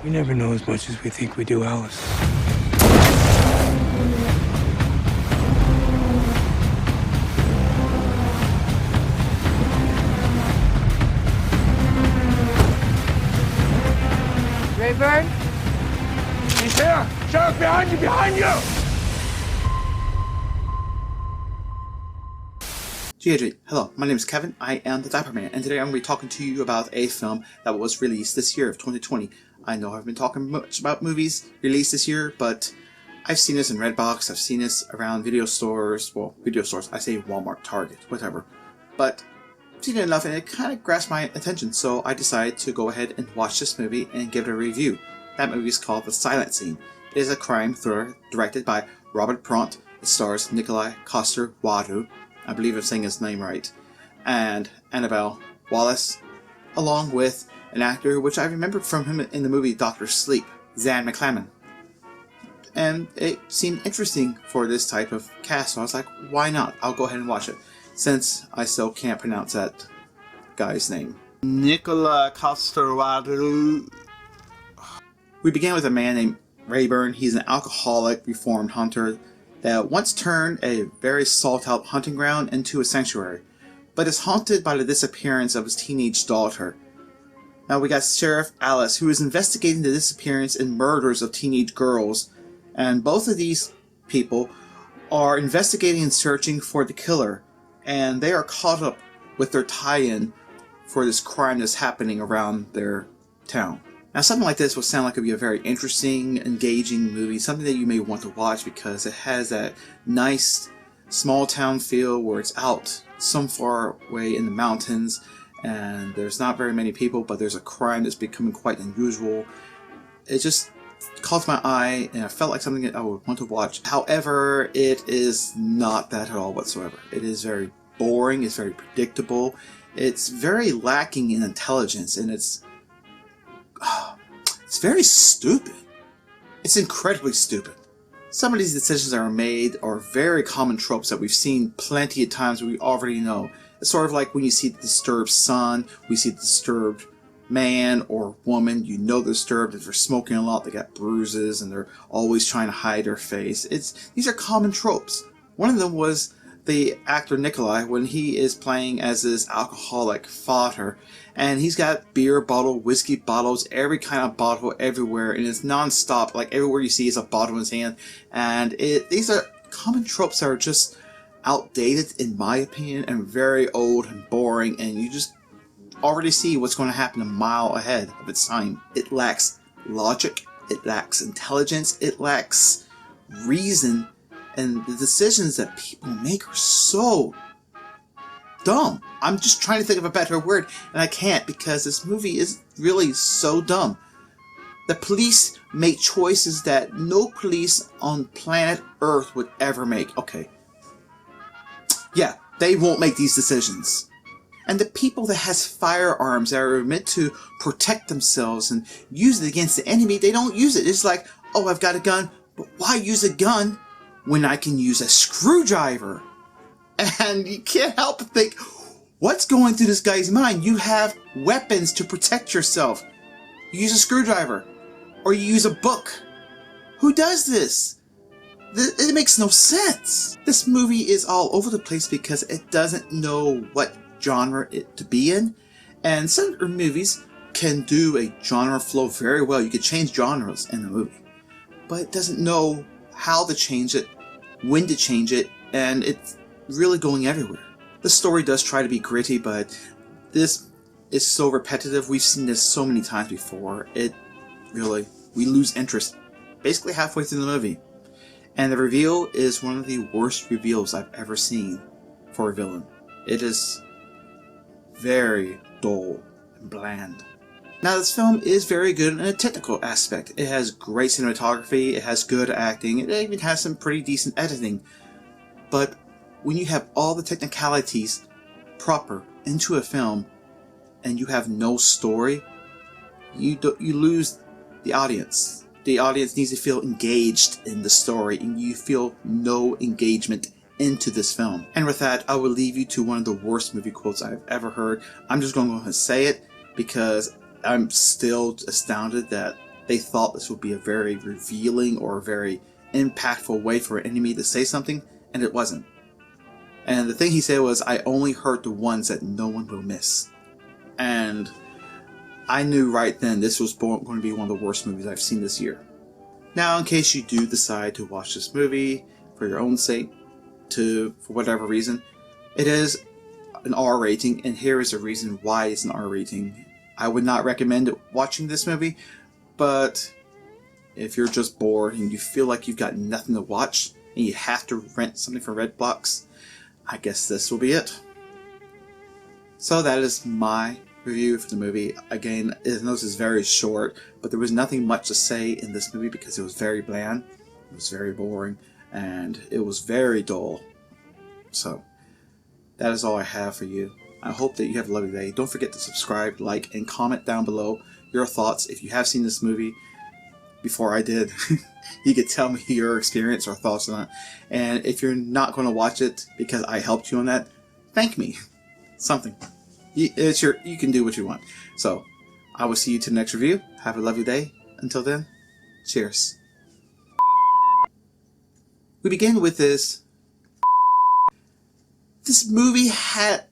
We never know as much as we think we do, Alice. Rayburn? He's here! Sheriff, behind you! Behind you! GAG, hello, my name is Kevin, I am the Dapper-man, and today I'm going to be talking to you about a film that was released this year of 2020. I know I've been talking much about movies released this year, but I've seen this in Redbox, I've seen this around video stores, I say Walmart, Target, whatever. But I've seen it enough and it kind of grasped my attention, so I decided to go ahead and watch this movie and give it a review. That movie is called The Silent Scene. It is a crime thriller directed by Robert Pront. It stars Nikolai Coster-Waldau, I believe I'm saying his name right, and Annabelle Wallis, along with an actor which I remember from him in the movie Dr. Sleep, Zan McClamen. And it seemed interesting for this type of cast, so I was like, why not? I'll go ahead and watch it, since I still can't pronounce that guy's name. Nikolai Coster-Waldau. We began with a man named Rayburn. He's an alcoholic, reformed hunter that once turned a very sought-out hunting ground into a sanctuary, but is haunted by the disappearance of his teenage daughter. Now we got Sheriff Alice, who is investigating the disappearance and murders of teenage girls, and both of these people are investigating and searching for the killer, and they are caught up with their tie-in for this crime that's happening around their town. Now something like this will sound like it would be a very interesting, engaging movie, something that you may want to watch because it has that nice small town feel where it's out some far away in the mountains and there's not very many people, but there's a crime that's becoming quite unusual. It just caught my eye and I felt like something that I would want to watch. However, it is not that at all whatsoever. It is very boring, it's very predictable, it's very lacking in intelligence, and it's very stupid. It's incredibly stupid. Some of these decisions that are made are very common tropes that we've seen plenty of times we already know. It's sort of like when you see the disturbed son, we see the disturbed man or woman, you know they're disturbed. If they're smoking a lot, they got bruises and they're always trying to hide their face. These are common tropes. One of them was the actor Nikolai when he is playing as this alcoholic father, and he's got beer bottle, whiskey bottles, every kind of bottle everywhere, and it's non-stop. Like everywhere you see is a bottle in his hand, and these are common tropes that are just outdated in my opinion and very old and boring, and you just already see what's going to happen a mile ahead of its time. It lacks logic, it lacks intelligence, it lacks reason, and the decisions that people make are so dumb. I'm just trying to think of a better word, and I can't because this movie is really so dumb. The police make choices that no police on planet Earth would ever make. Okay. Yeah, they won't make these decisions. And the people that has firearms that are meant to protect themselves and use it against the enemy, they don't use it. It's like, oh, I've got a gun, but why use a gun when I can use a screwdriver? And you can't help but think, what's going through this guy's mind? You have weapons to protect yourself. You use a screwdriver, or you use a book. Who does this? It makes no sense. This movie is all over the place because it doesn't know what genre it to be in. And certain movies can do a genre flow very well. You can change genres in a movie, but it doesn't know how to change it, when to change it, and it's really going everywhere. The story does try to be gritty, but this is so repetitive. We've seen this so many times before. We lose interest basically halfway through the movie. And the reveal is one of the worst reveals I've ever seen for a villain. It is very dull and bland. Now this film is very good in a technical aspect. It has great cinematography, it has good acting, it even has some pretty decent editing. But when you have all the technicalities proper into a film and you have no story, you lose the audience. The audience needs to feel engaged in the story, and you feel no engagement into this film. And with that, I will leave you to one of the worst movie quotes I've ever heard. I'm just going to go ahead and say it because I'm still astounded that they thought this would be a very revealing or a very impactful way for an enemy to say something, and it wasn't. And the thing he said was, I only hurt the ones that no one will miss. And I knew right then this was going to be one of the worst movies I've seen this year. Now, in case you do decide to watch this movie for your own sake, for whatever reason, it is an R rating, and here is a reason why it's an R rating. I would not recommend watching this movie, but if you're just bored and you feel like you've got nothing to watch and you have to rent something from Redbox, I guess this will be it. So that is my review for the movie. Again, I know this is very short, but there was nothing much to say in this movie because it was very bland, it was very boring, and it was very dull. So that is all I have for you. I hope that you have a lovely day. Don't forget to subscribe, like, and comment down below your thoughts. If you have seen this movie before I did, you could tell me your experience or thoughts on it. And if you're not going to watch it because I helped you on that, thank me. Something. You can do what you want. So, I will see you to the next review. Have a lovely day. Until then, cheers. We begin with this. This movie had